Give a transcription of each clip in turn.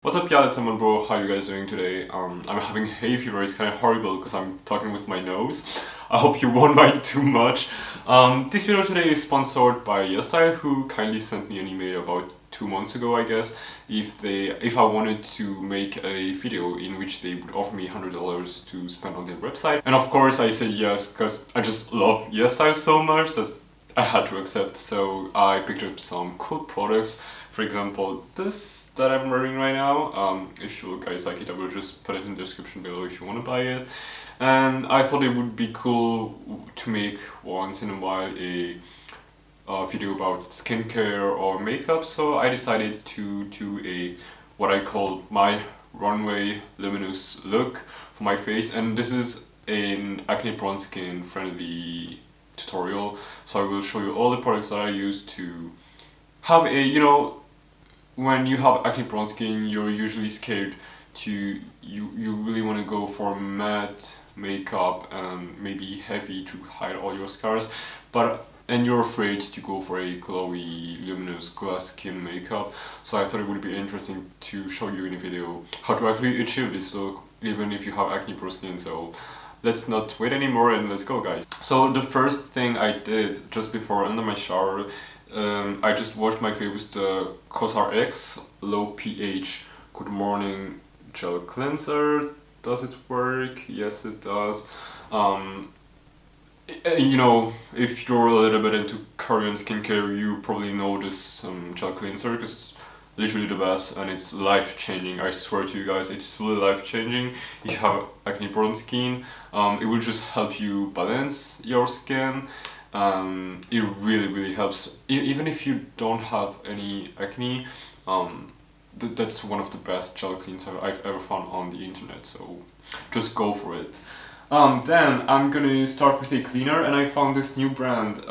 What's up, y'all? It's Simon, bro. How you guys doing today? I'm having hay fever. It's kind of horrible because I'm talking with my nose. I hope you won't mind too much. This video today is sponsored by YesStyle, who kindly sent me an email about 2 months ago, I guess, if I wanted to make a video in which they would offer me $100 to spend on their website. And of course I said yes, because I just love YesStyle so much that I had to accept. So I picked up some cool products. For example, this that I'm wearing right now. If you guys like it, I will just put it in the description below if you want to buy it. And I thought it would be cool to make once in a while a video about skincare or makeup, so I decided to do what I call my Runway Luminous look for my face, and this is an acne prone skin friendly tutorial. So I will show you all the products that I use to have a, when you have acne prone skin, you're usually scared to, you really want to go for matte makeup and maybe heavy to hide all your scars, and you're afraid to go for a glowy, luminous, glass skin makeup. So I thought it would be interesting to show you in a video how to actually achieve this look, even if you have acne prone skin. So let's not wait anymore and let's go, guys. So the first thing I did just before under my shower, I just washed my face with the Cosrx Low pH Good Morning Gel Cleanser. Does it work? Yes, it does. If you're a little bit into Korean skincare, you probably know this gel cleanser because it's literally the best and it's life-changing. I swear to you guys, it's really life-changing. If you have acne prone skin, it will just help you balance your skin. It really helps. Even if you don't have any acne, that's one of the best gel cleanser I've ever found on the internet, so just go for it. Then I'm gonna start with a cleaner, and I found this new brand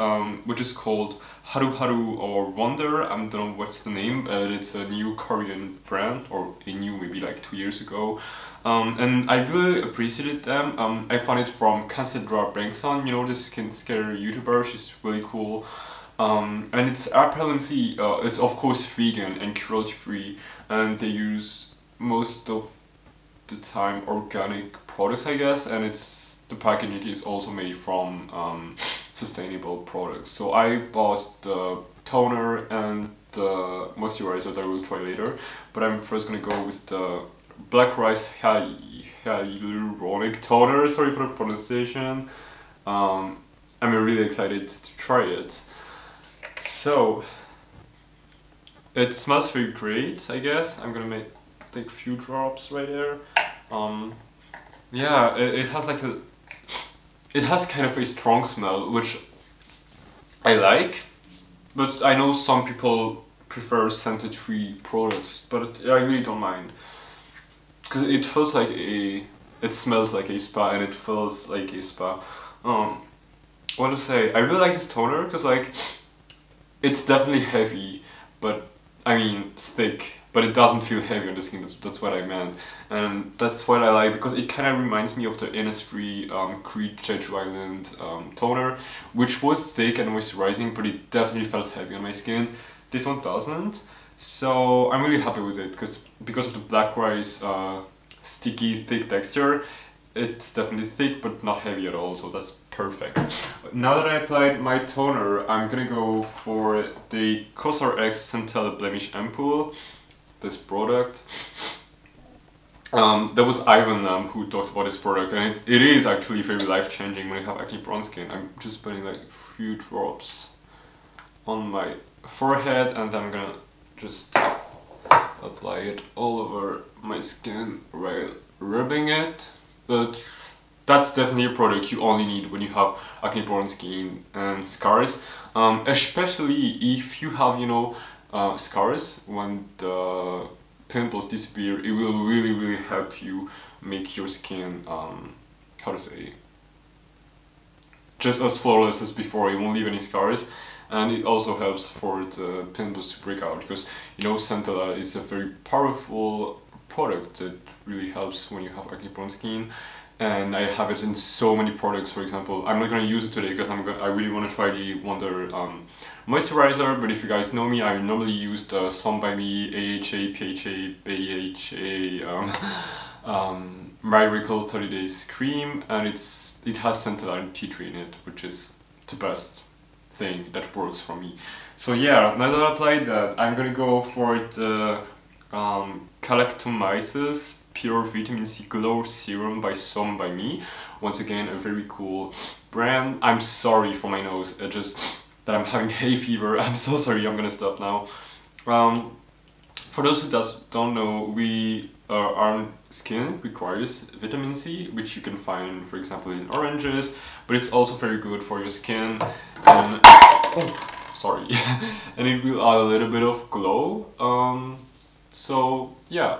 which is called Haru or Wonder. I don't know what's the name, but it's a new Korean brand, or a new maybe like 2 years ago. And I really appreciated them. I found it from Cassandra Bengtson, the skincare YouTuber. She's really cool. And it's apparently, it's of course vegan and cruelty free, and they use most of the time organic products, I guess, and the packaging is also made from sustainable products. So I bought the toner and the moisturizer that I will try later, but I'm first gonna go with the Black Rice Hyaluronic toner. Sorry for the pronunciation. I'm really excited to try it. So it smells very great, I guess. I'm gonna take a few drops right there. Yeah, it has like it has kind of a strong smell, which I like, but I know some people prefer scented free products, but I really don't mind, because it feels like it smells like a spa and it feels like a spa. What to say? I really like this toner because like it's definitely heavy, but I mean it's thick, but it doesn't feel heavy on the skin. That's what I meant, and that's what I like, because it kind of reminds me of the Innisfree Creed Jeju Island toner, which was thick and moisturizing, but it definitely felt heavy on my skin. This one doesn't, so I'm really happy with it because of the Black Rice sticky thick texture. It's definitely thick but not heavy at all, so that's perfect. Now that I applied my toner, I'm gonna go for the Cosrx Centel Blemish Ampoule. This product. There was Ivan who talked about this product, and it is actually very life-changing when you have acne prone skin. I'm just putting like a few drops on my forehead, and then I'm gonna just apply it all over my skin while rubbing it. But that's definitely a product you only need when you have acne prone skin and scars, especially if you have, scars. When the pimples disappear, it will really help you make your skin, how to say, just as flawless as before. It won't leave any scars, and it also helps for the pimples to break out, because Centella is a very powerful product that really helps when you have acne prone skin. and I have it in so many products. For example, I'm not gonna use it today because I really want to try the Wonder moisturizer. But if you guys know me, I normally use the Sun by Me AHA, PHA, BHA Miracle 30 Days cream, and it has Centella and tea tree in it, which is the best thing that works for me. So yeah, now that I applied that, I'm gonna go for the Galactomyces Pure Vitamin C Glow Serum by Sun by Me. Once again, a very cool brand. I'm sorry for my nose, just that I'm having hay fever. I'm so sorry, I'm gonna stop now. For those who don't know, our skin requires vitamin C, which you can find, for example, in oranges, but it's also very good for your skin, and sorry, and it will add a little bit of glow. So yeah,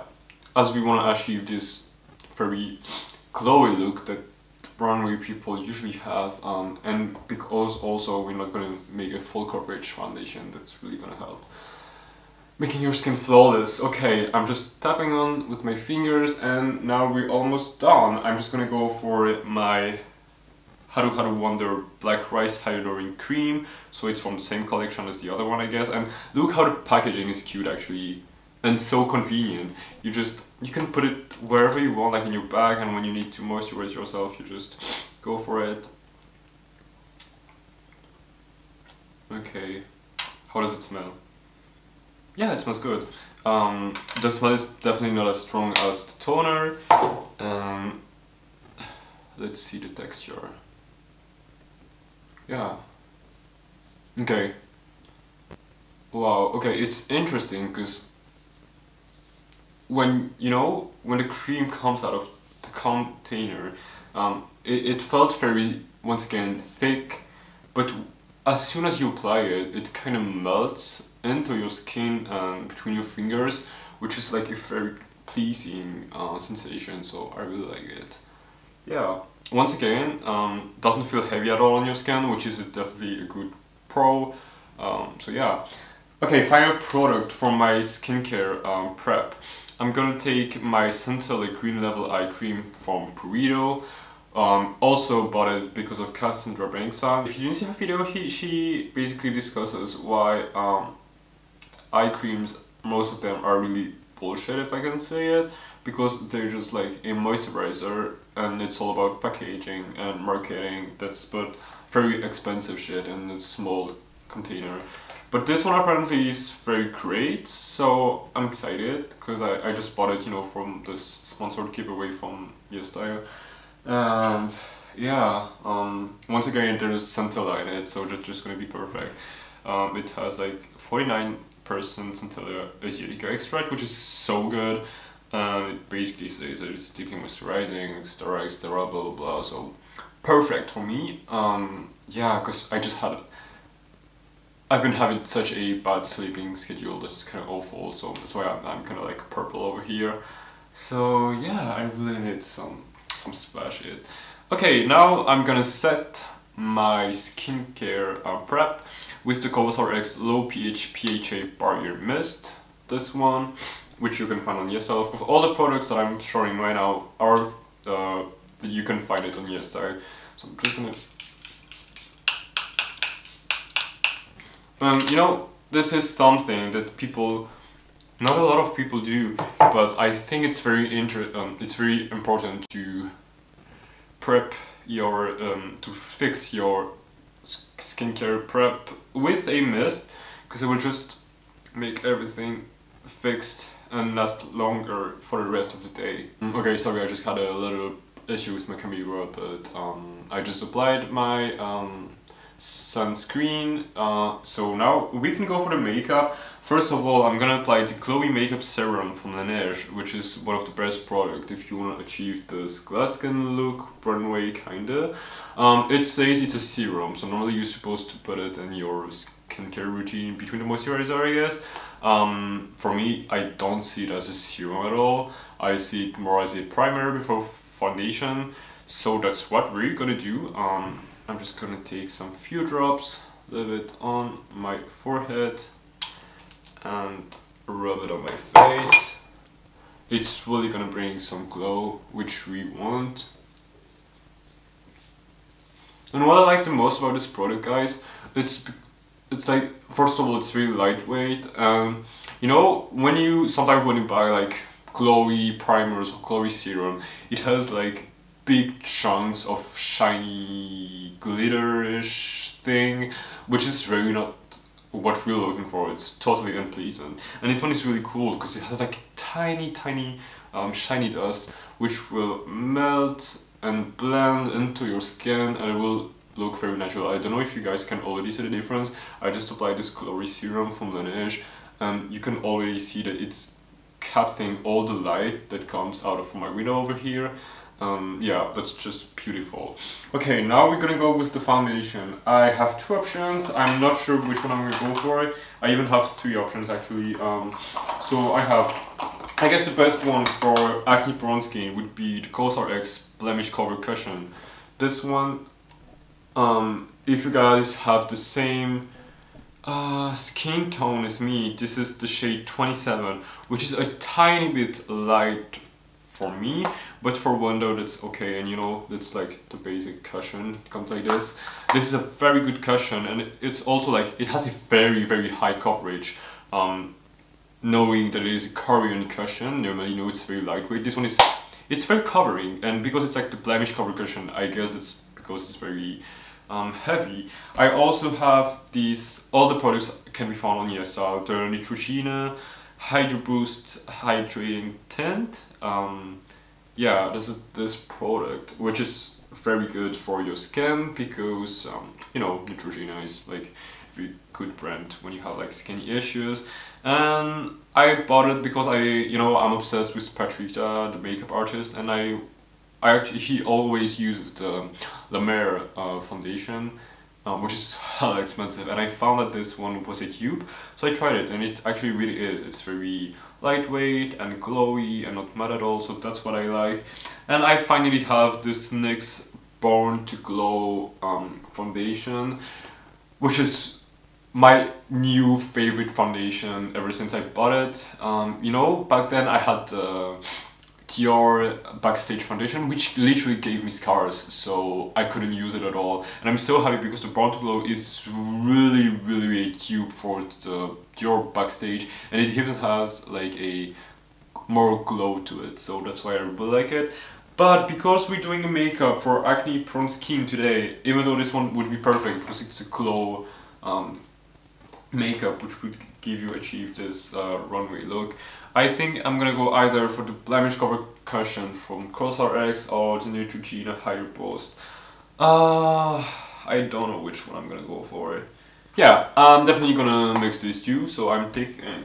as we want to achieve this very glowy look that runway people usually have, and because also we're not going to make a full coverage foundation, that's really going to help making your skin flawless. Okay, I'm just tapping on with my fingers, and now we're almost done. I'm just gonna go for my Haru Wonder Black Rice Hyaluronic Cream. So it's from the same collection as the other one, I guess. And look how the packaging is cute, actually, and so convenient. You can put it wherever you want, like in your bag, and when you need to moisturize yourself, you just go for it. Okay, how does it smell? Yeah, it smells good. The smell is definitely not as strong as the toner. Let's see the texture. Yeah. Okay. Wow, okay, it's interesting because when the cream comes out of the container, it felt very, once again, thick, but as soon as you apply it, it kind of melts into your skin and between your fingers, which is like a very pleasing sensation, so I really like it. Yeah, once again, doesn't feel heavy at all on your skin, which is definitely a good pro. So yeah. Okay, final product for my skincare prep. I'm gonna take my Centel Green Level Eye Cream from PURITO. Also bought it because of Cassandra Bankside. If you didn't see her video, she basically discusses why eye creams, most of them are really bullshit, if I can say it, because they're just like a moisturizer and it's all about packaging and marketing. But very expensive shit in a small container. But this one apparently is very great, so I'm excited because I just bought it, from this sponsored giveaway from YesStyle. And yeah, once again, there's Centella in it, so it's just gonna be perfect. It has like 49% Centella Asiatica extract, which is so good, and it basically says that it's deeply moisturizing, etc, etc, blah blah blah, so perfect for me. Yeah, because I've been having such a bad sleeping schedule that's kind of awful, so that's why I'm kind of like purple over here. So yeah, I really need some splash shit. Okay, now I'm gonna set my skincare prep with the Cosrx Low pH PHA Barrier Mist. This one, which you can find on YesStyle. Of all the products that I'm showing right now are you can find it on YesStyle. So I'm just gonna. This is something that not a lot of people do, but I think it's very important to prep your to fix your skincare prep with a mist, because it will just make everything fixed and last longer for the rest of the day. Okay, sorry, I just had a little issue with my camera, but I just applied my sunscreen, so now we can go for the makeup. First of all, I'm gonna apply the Glowy Makeup Serum from Laneige, which is one of the best products if you want to achieve this glass skin look, runway kinda. It says it's a serum, so normally you're supposed to put it in your skincare routine between the moisturizer, I guess. For me, I don't see it as a serum at all. I see it more as a primer before foundation, so that's what we're gonna do. I'm just gonna take some few drops, leave it on my forehead and rub it on my face. It's really gonna bring some glow, which we want. And what I like the most about this product, guys, it's like, first of all, it's really lightweight. You know, sometimes when you buy like glowy primers or glowy serum, it has like big chunks of shiny glitter-ish thing, which is really not what we're looking for. It's totally unpleasant. And this one is really cool because it has like tiny shiny dust which will melt and blend into your skin, and it will look very natural. I don't know if you guys can already see the difference. I just applied this glowy serum from Laneige, and you can already see that it's capturing all the light that comes out of my window over here. Yeah, that's just beautiful. Okay, now we're gonna go with the foundation. I have two options. I'm not sure which one I'm gonna go for. I even have three options actually. So I guess the best one for acne prone skin would be the Cosrx Blemish Cover Cushion. This one, if you guys have the same skin tone as me, this is the shade 27, which is a tiny bit light for me, but for Wonder that's okay. And you know, that's like the basic cushion. It comes like this. This is a very good cushion, and it's also like, it has a very high coverage. Knowing that it is a Korean cushion, normally you know it's very lightweight. This one it's very covering, and because it's like the Blemish cover cushion, I guess it's because it's very heavy. I also have these, all the products can be found on YesStyle. The Neutrogena Hydroboost Hydrating Tint. Yeah, this is this product, which is very good for your skin because you know, Neutrogena is like a very good brand when you have like skin issues. And I bought it because I'm obsessed with Patricia, the makeup artist, and I actually, he always uses the La Mer foundation, which is hella expensive, and I found that this one was a dupe, so I tried it, and it actually really is. It's very lightweight and glowy and not matte at all, so that's what I like. And I finally have this NYX Born to Glow foundation, which is my new favorite foundation ever since I bought it. You know, back then I had the Dior Backstage foundation, which literally gave me scars, so I couldn't use it at all. And I'm so happy because the Born to Glow is really a dupe for the Dior Backstage, and it even has like a more glow to it, so that's why I really like it. But because we're doing a makeup for acne prone skin today, even though this one would be perfect because it's a glow makeup which would achieve this runway look, I think I'm gonna go either for the Blemish Cover Cushion from Cosrx or the Neutrogena Hydroboost. I don't know which one I'm gonna go for. Yeah, I'm definitely gonna mix these two, so I'm taking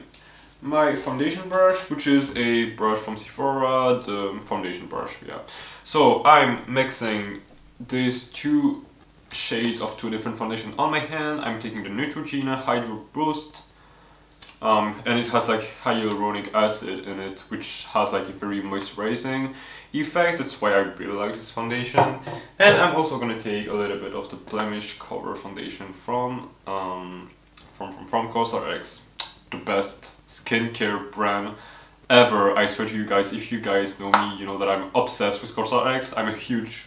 my foundation brush, which is a brush from Sephora, the foundation brush, yeah. So I'm mixing these two shades of two different foundation on my hand. I'm taking the Neutrogena Hydroboost, and it has like hyaluronic acid in it, which has like a very moisturizing effect. That's why I really like this foundation. And I'm also gonna take a little bit of the Blemish Cover foundation from Cosrx, the best skincare brand ever. I swear to you guys, if you guys know me, you know that I'm obsessed with Cosrx. I'm a huge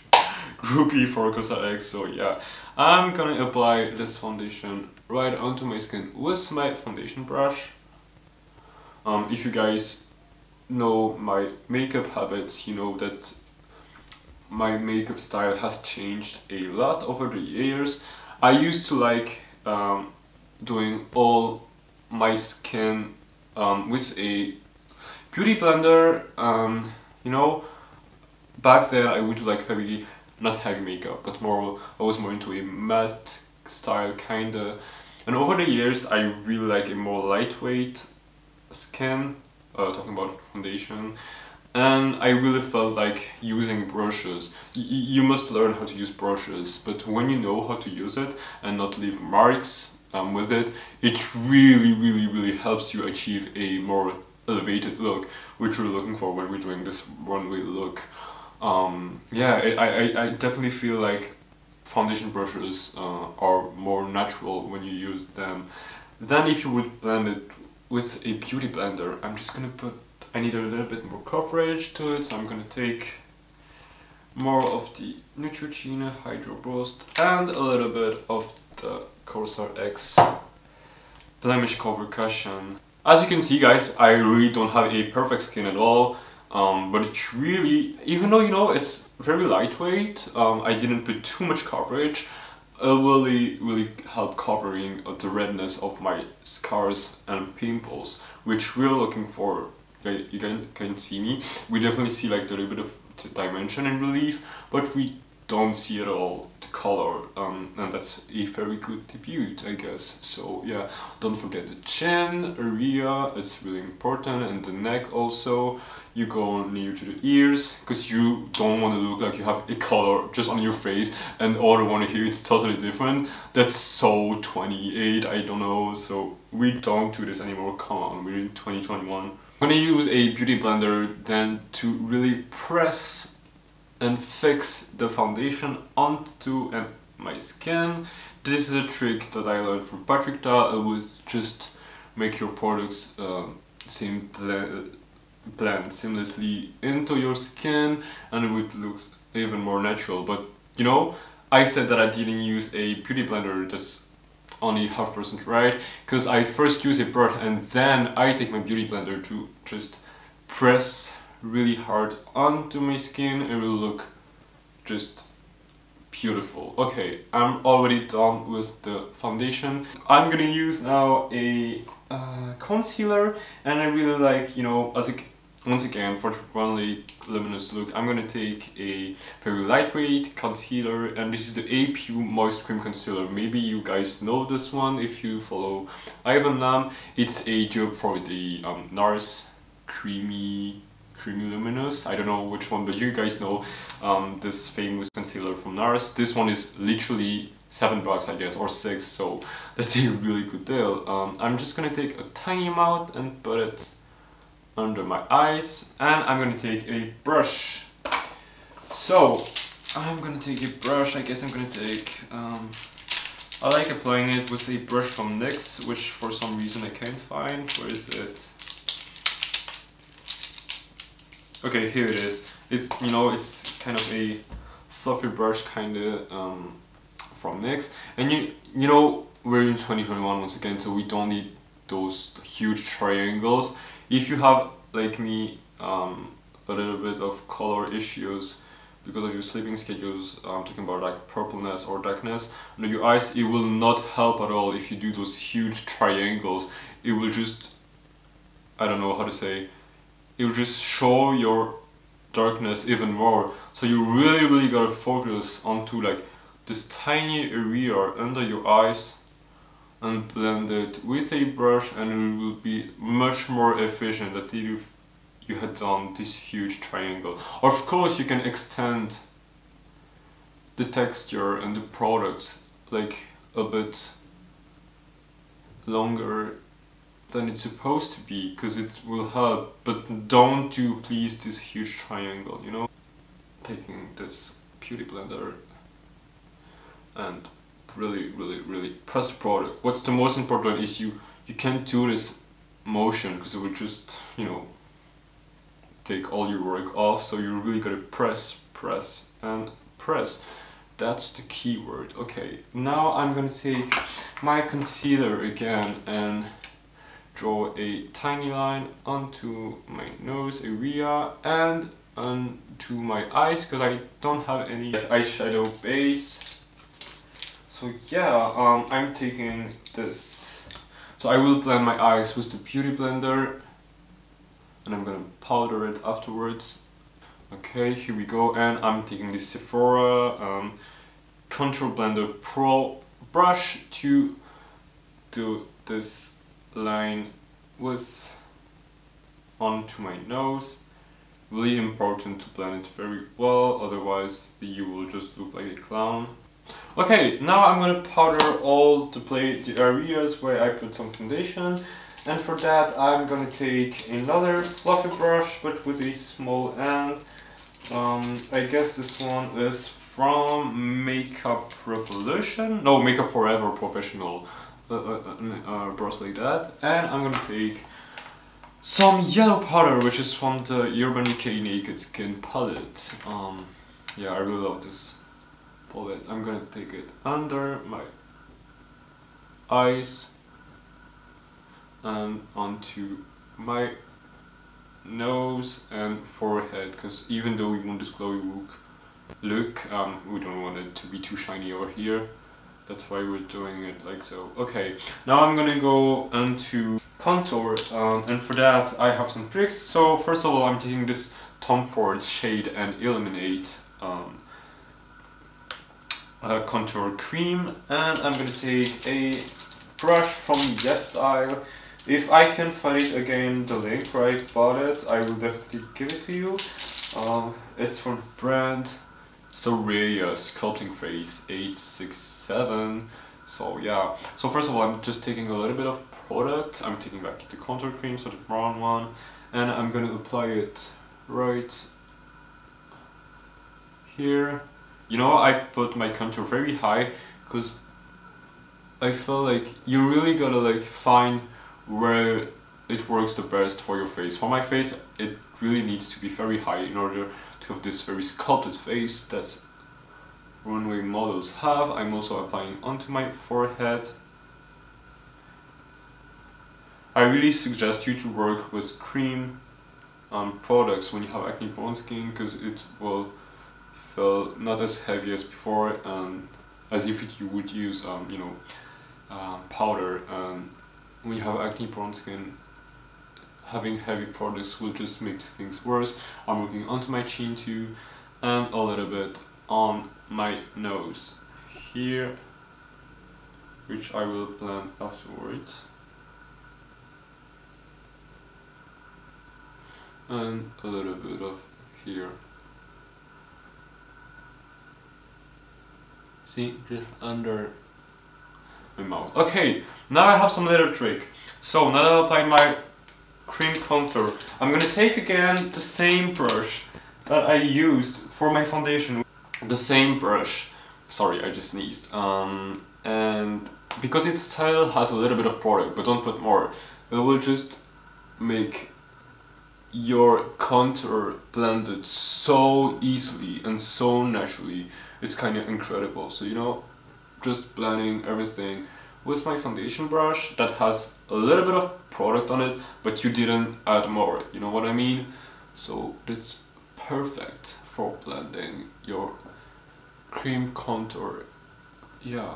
groupie for Cosrx, so yeah. I'm gonna apply this foundation right onto my skin with my foundation brush. If you guys know my makeup habits, you know that my makeup style has changed a lot over the years. I used to like doing all my skin with a beauty blender. You know, back then I would do like heavy, not heavy makeup, but more, I was more into a matte style kinda. And over the years I really like a more lightweight skin, talking about foundation. And I really felt like using brushes. You must learn how to use brushes, but when you know how to use it and not leave marks with it, it really helps you achieve a more elevated look, which we're looking for when we're doing this runway look. Yeah, I definitely feel like foundation brushes are more natural when you use them than if you would blend it with a beauty blender. I'm just gonna put, I need a little bit more coverage to it, so I'm gonna take more of the Neutrogena Hydroboost and a little bit of the Cosrx Blemish Cover Cushion. As you can see, guys, I really don't have a perfect skin at all, but it's really, even though, you know, it's very lightweight, I didn't put too much coverage. It will really help covering the redness of my scars and pimples, which we're looking for. You can see me. We definitely see like a little bit of dimension and relief, but we don't see at all the color, and that's a very good debut, I guess. So yeah, don't forget the chin area, it's really important, and the neck also. You go near to the ears, because you don't want to look like you have a color just on your face and all the one here it's totally different. That's so 28, I don't know, so we don't do this anymore, come on, we're in 2021. I'm gonna use a beauty blender then to really press and fix the foundation onto my skin. This is a trick that I learned from Patrick Da. It will just make your products blend seamlessly into your skin, and it would look even more natural. But you know, I said that I didn't use a beauty blender, that's only 50% right, because I first use a brush and then I take my beauty blender to just press really hard onto my skin. It will look just beautiful. Okay, I'm already done with the foundation. I'm gonna use now a concealer, and I really like, you know, once again for the Runway Luminous look, I'm gonna take a very lightweight concealer, and this is the Ampule Moist Cream Concealer. Maybe you guys know this one if you follow Ivan Lam. It's a dupe for the NARS Creamy Luminous. I don't know which one, but you guys know this famous concealer from NARS. This one is literally $7, I guess, or 6, so that's a really good deal. I'm just gonna take a tiny amount and put it under my eyes, and I'm gonna take a brush. So I'm gonna take a brush. I guess I'm gonna take I like applying it with a brush from NYX, which for some reason I can't find. Where is it? Okay, here it is. It's, you know, it's kind of a fluffy brush, kind of from NYX, and you know, we're in 2021 once again, so we don't need those huge triangles. If you have, like me, a little bit of color issues because of your sleeping schedules, I'm talking about like purpleness or darkness under your eyes, it will not help at all if you do those huge triangles. It will just, I don't know how to say, it will just show your darkness even more. So you really gotta focus onto like this tiny area under your eyes and blend it with a brush, and it will be much more efficient than if you had done this huge triangle. Of course, you can extend the texture and the product like a bit longer than it's supposed to be, because it will help, but don't do please this huge triangle, you know. Taking this beauty blender and really press the product. What's the most important is you can't do this motion, because it will just, you know, take all your work off. So you really gotta press and press. That's the key word. Okay, now I'm gonna take my concealer again and draw a tiny line onto my nose area and onto my eyes, because I don't have any eyeshadow base. So yeah, I'm taking this. So I will blend my eyes with the beauty blender, and I'm gonna powder it afterwards. Okay, here we go, and I'm taking this Sephora Contour Blender Pro brush to do this line with onto my nose. Really important to blend it very well, otherwise you will just look like a clown. Okay, now I'm gonna powder all the areas where I put some foundation, and for that I'm gonna take another fluffy brush but with a small end. I guess this one is from Makeup Revolution, no, Makeup Forever Professional, brush like that, and I'm gonna take some yellow powder, which is from the Urban Decay Naked Skin palette. Yeah, I really love this palette. I'm gonna take it under my eyes and onto my nose and forehead, because even though we want this glowy look, we don't want it to be too shiny over here. That's why we're doing it like so. Okay, now I'm gonna go into contour, and for that I have some tricks. So first of all, I'm taking this Tom Ford Shade and Illuminate contour cream, and I'm gonna take a brush from YesStyle. If I can find it again, the link where I bought it, I will definitely give it to you. It's from brand Soraya Sculpting Face 867. So yeah, so first of all, I'm just taking a little bit of product. I'm taking like the contour cream, so the brown one, and I'm gonna apply it right here. You know, I put my contour very high because I feel like you really gotta like find where it works the best for your face. For my face, it really needs to be very high in order to have this very sculpted face that runway models have. I'm also applying onto my forehead. I really suggest you to work with cream products when you have acne prone skin, because it will feel not as heavy as before, and as if you would use you know, powder. When you have acne prone skin, having heavy products will just make things worse. I'm working onto my chin too, and a little bit on my nose here, which I will blend afterwards, and a little bit of here. See, just under my mouth. Okay, now I have some little trick. So now that I applied my cream contour, I'm gonna take again the same brush that I used for my foundation. The same brush. Sorry, I just sneezed. And because its style has a little bit of product, but don't put more, it will just make your contour blended so easily and so naturally. It's kind of incredible. So, you know, just blending everything with my foundation brush that has a little bit of product on it, but you didn't add more, you know what I mean? So that's perfect for blending your cream contour. Yeah,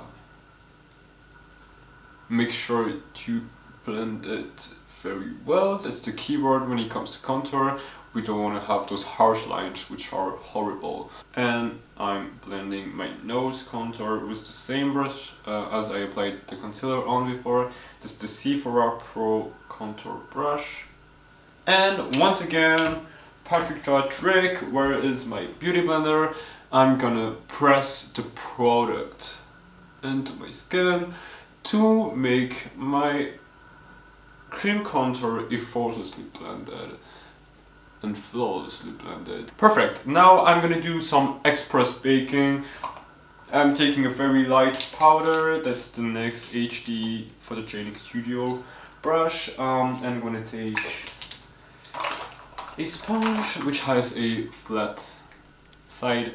make sure to blend it very well. That's the key word when it comes to contour. We don't want to have those harsh lines which are horrible. And I'm blending my nose contour with the same brush as I applied the concealer on before. This is the Sephora Pro contour brush. And once again, Patrick trick, where is my beauty blender? I'm gonna press the product into my skin to make my cream contour effortlessly blended and flawlessly blended. Perfect. Now I'm gonna do some express baking. I'm taking a very light powder. That's the NYX HD Photogenic Studio brush. I'm gonna take a sponge which has a flat side.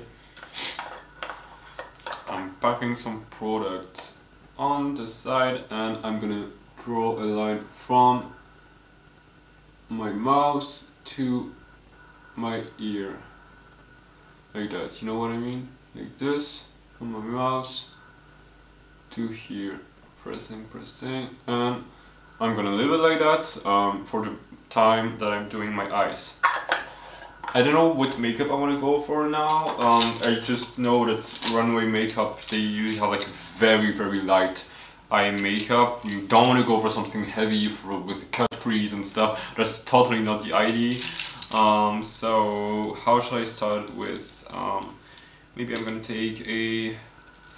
I'm packing some product on the side, and I'm gonna draw a line from my mouth to my ear, like that, you know what I mean? Like this, from my mouth to here, pressing, and I'm gonna leave it like that for the time that I'm doing my eyes. I don't know what makeup I want to go for now. I just know that runway makeup, they usually have like a very light eye makeup. You don't want to go for something heavy with cut crease and stuff. That's totally not the idea. So how should I start with? Maybe I'm gonna take a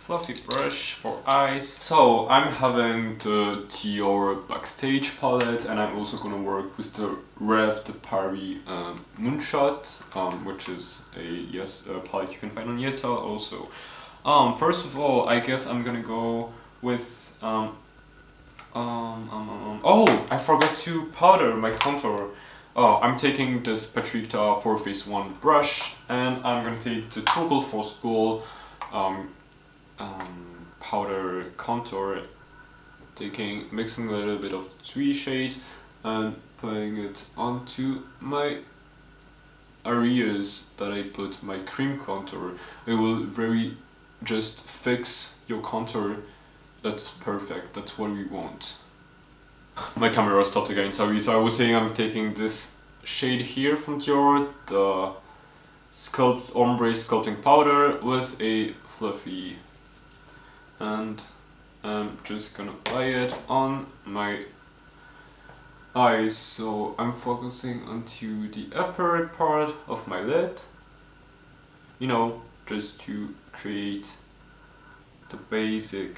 fluffy brush for eyes. So I'm having the Dior Backstage palette, and I'm also gonna work with the Rev de Paris Moonshot, which is a palette you can find on YesStyle also. First of all, I guess I'm gonna go with oh, I forgot to powder my contour. I'm taking this Patricia 4-Face-1 brush, and I'm gonna take the Total Force Gold powder contour, mixing a little bit of 3 shades and putting it onto my areas that I put my cream contour. It will just fix your contour. That's perfect, that's what we want. My camera stopped again, sorry. So I was saying I'm taking this shade here from Dior, the Ombre Sculpting Powder with a fluffy, and I'm just gonna apply it on my eyes. So I'm focusing onto the upper part of my lid, you know, just to create the basic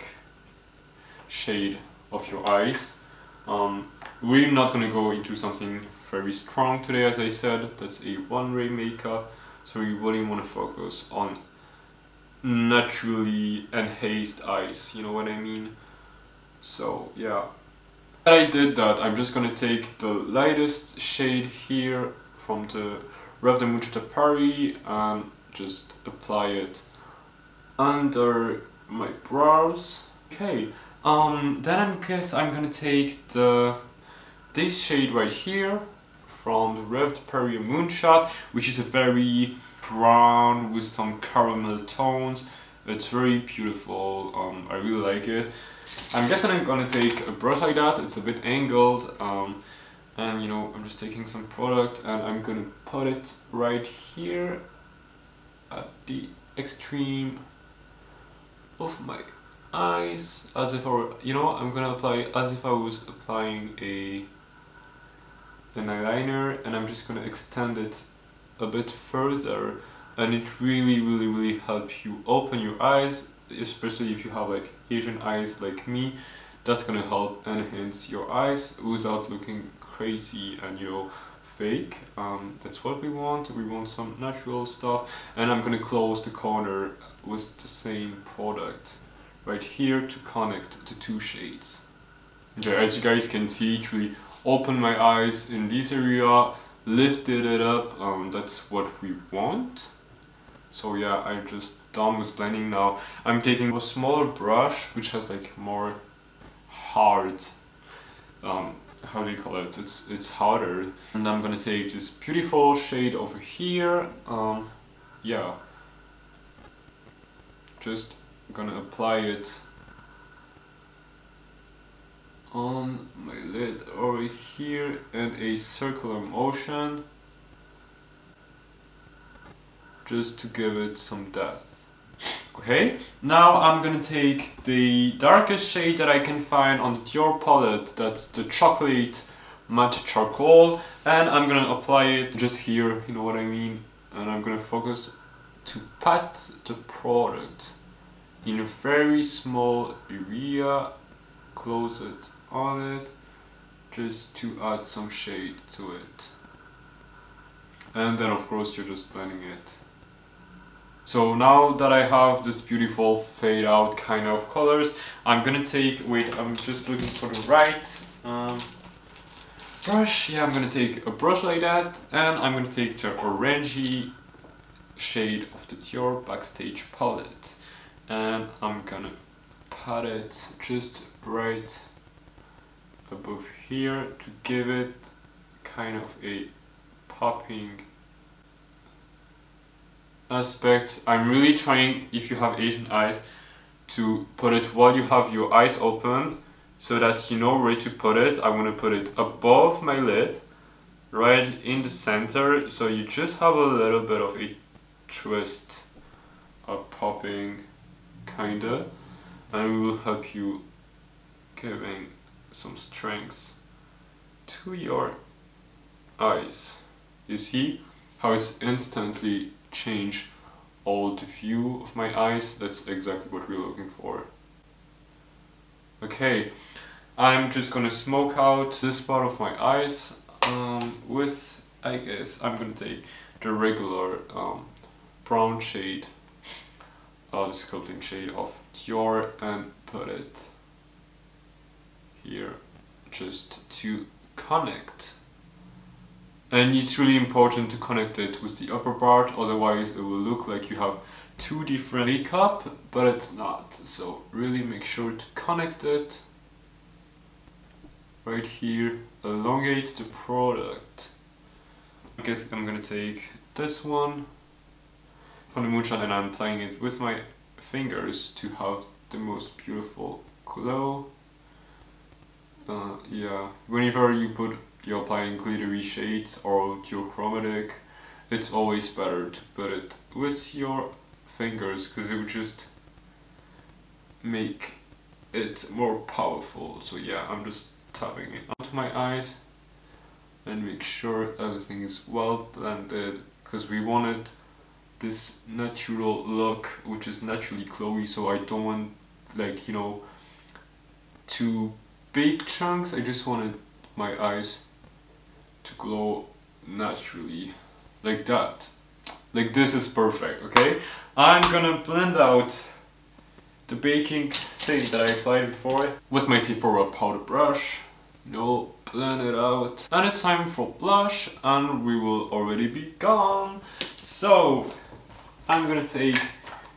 shade of your eyes. We're not gonna go into something very strong today, as I said. That's a one-ray makeup, so we really want to focus on naturally enhanced eyes, you know what I mean? So yeah, I did that. I'm just gonna take the lightest shade here from the Rêve de Mouche de Paris and just apply it under my brows. Okay, then I guess I'm gonna take this shade right here from the Rêve de Paris Moonshot, which is a very brown with some caramel tones. It's very beautiful. I really like it. I'm guessing I'm gonna take a brush like that. It's a bit angled, and you know, I'm just taking some product and I'm gonna put it right here at the extreme of my eyes, as if I were, you know, I'm gonna apply as if I was applying an eyeliner, and I'm just gonna extend it a bit further, and it really helps you open your eyes, especially if you have like Asian eyes like me. That's gonna help enhance your eyes without looking crazy and, you know, fake. That's what we want. We want some natural stuff, and I'm gonna close the corner with the same product right here to connect the 2 shades. Okay, as you guys can see, it really opened my eyes in this area, lifted it up. That's what we want. So yeah, I'm just done with blending now. I'm taking a smaller brush which has like more hard, how do you call it? It's harder. And I'm gonna take this beautiful shade over here. Yeah, just gonna apply it on my lid over here in a circular motion, just to give it some depth. Okay, now I'm gonna take the darkest shade that I can find on the Dior palette. That's the chocolate matte charcoal, and I'm gonna apply it just here, you know what I mean? And I'm gonna focus to pat the product in a very small area, close it on it, just to add some shade to it. And then of course you're just blending it. So now that I have this beautiful fade out kind of colors, I'm gonna take, wait, I'm just looking for the right brush. Yeah, I'm gonna take a brush like that, and I'm gonna take the orangey shade of the Dior Backstage palette, and I'm gonna pat it just right above here to give it kind of a popping aspect. I'm really trying, if you have Asian eyes, to put it while you have your eyes open, so that you know where to put it. I want to put it above my lid, right in the center, so you just have a little bit of a twist, a popping kinda, and it will help you giving some strength to your eyes. You see how it's instantly changed all the view of my eyes? That's exactly what we're looking for. Okay, I'm just gonna smoke out this part of my eyes with, I guess I'm gonna take the regular brown shade, the sculpting shade of Dior, and put it here just to connect And it's really important to connect it with the upper part, otherwise it will look like you have two different makeup, but it's not. So really make sure to connect it right here, elongate the product. I guess I'm gonna take this one from the moonshot and I'm applying it with my fingers to have the most beautiful glow. Yeah, whenever you're applying glittery shades or duochromatic, it's always better to put it with your fingers because it would just make it more powerful. So yeah, I'm just tapping it onto my eyes and make sure everything is well blended because we wanted this natural look which is naturally glowy, so I don't want, like, you know, too big chunks. I just wanted my eyes to glow naturally like that. Like this is perfect. Okay, I'm gonna blend out the baking thing that I applied before with my Sephora powder brush. You know, blend it out, and it's time for blush, and we will already be gone. So I'm gonna take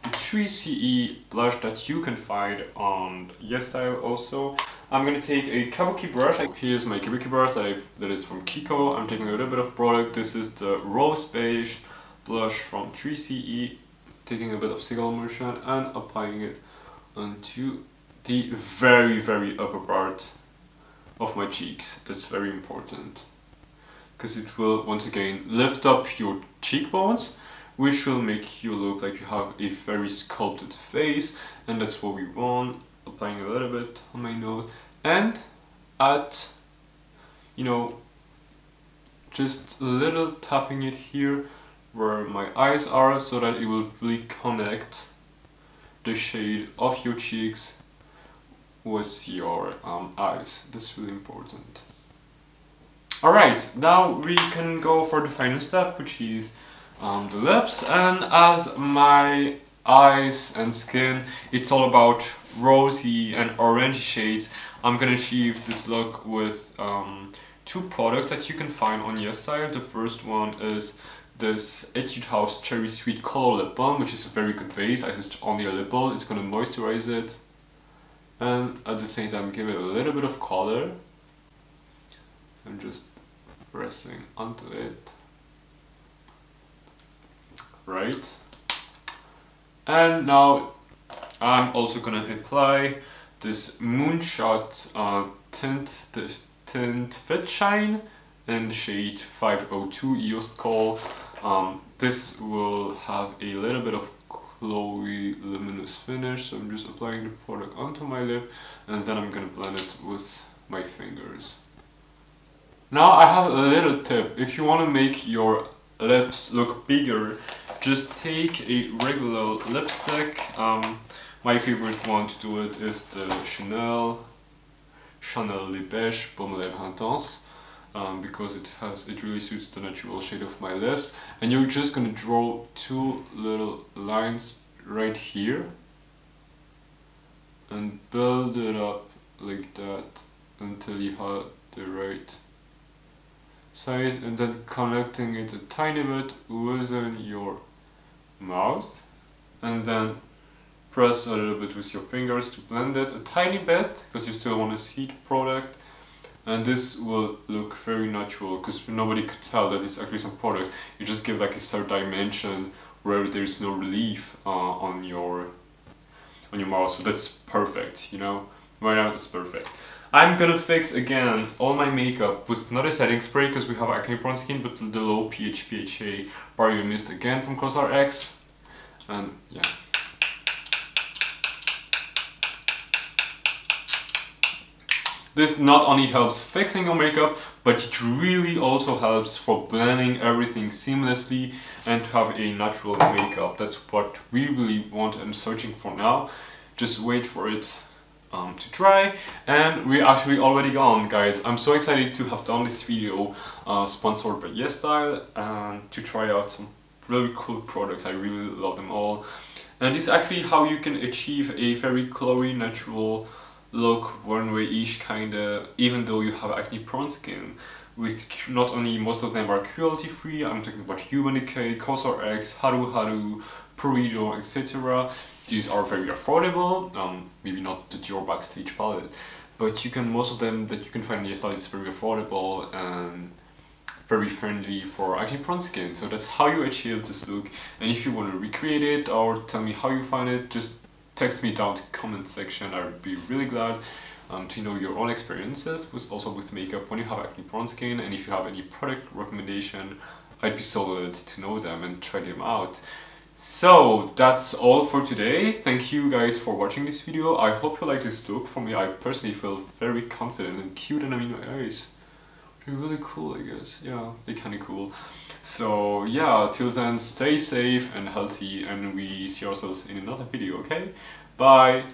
the 3CE blush that you can find on YesStyle also. I'm gonna take a kabuki brush. Here's my kabuki brush that is from Kiko. I'm taking a little bit of product. This is the Rose Beige blush from 3CE. Taking a bit of single emulsion and applying it onto the very upper part of my cheeks. That's very important because it will once again lift up your cheekbones, which will make you look like you have a very sculpted face, and that's what we want. Applying a little bit on my nose and at, you know, just a little tapping it here where my eyes are so that it will really connect the shade of your cheeks with your eyes. That's really important. Alright, now we can go for the final step, which is the lips. And as my eyes and skin, it's all about rosy and orangey shades, I'm gonna achieve this look with two products that you can find on YesStyle. The first one is this Etude House Cherry Sweet Color Lip Balm, which is a very good base as it's only a lip balm. It's gonna moisturize it and at the same time give it a little bit of color. I'm just pressing onto it. Right. And now I'm also gonna apply this Moonshot tint Fit Shine in the shade 502 Used Call. This will have a little bit of glowy luminous finish, so I'm just applying the product onto my lip and then I'm gonna blend it with my fingers. Now I have a little tip. If you want to make your lips look bigger, just take a regular lipstick. My favorite one to do it is the Chanel Le Beige Baume Lèvres Intense, because it really suits the natural shade of my lips. And you're just gonna draw two little lines right here and build it up like that until you have the right side, and then connecting it a tiny bit within your mouth, and then press a little bit with your fingers to blend it a tiny bit because you still want to see the product, and this will look very natural because nobody could tell that it's actually some product. You just give like a third dimension where there's no relief on your mouth, so that's perfect, you know. Right now it's perfect. I'm gonna fix again all my makeup with not a setting spray because we have acne prone skin, but the low pH PHA Barrier Mist again from Cosrx. And yeah. This not only helps fixing your makeup, but it really also helps for blending everything seamlessly and to have a natural makeup. That's what we really want and searching for now. Just wait for it to try, and we're actually already gone, guys. I'm so excited to have done this video sponsored by YesStyle and to try out some really cool products. I really love them all, and this is actually how you can achieve a very glowy natural look, runway-ish kinda, even though you have acne prone skin, with not only most of them are cruelty free, I'm talking about Human Decay, Cosrx, Haru, PURITO, etc. These are very affordable, maybe not the Dior Backstage palette, but most of them that you can find in YesStyle is very affordable and very friendly for acne prone skin. So that's how you achieve this look. And if you want to recreate it or tell me how you find it, just text me down to the comment section. I would be really glad to know your own experiences also with makeup when you have acne prone skin. And if you have any product recommendation, I'd be so glad to know them and try them out. So that's all for today. Thank you guys for watching this video. I hope you like this look. For me, I personally feel very confident and cute, and I mean my eyes. They're really cool, I guess. Yeah, they're kind of cool. So yeah, till then, stay safe and healthy, and we see ourselves in another video, okay? Bye!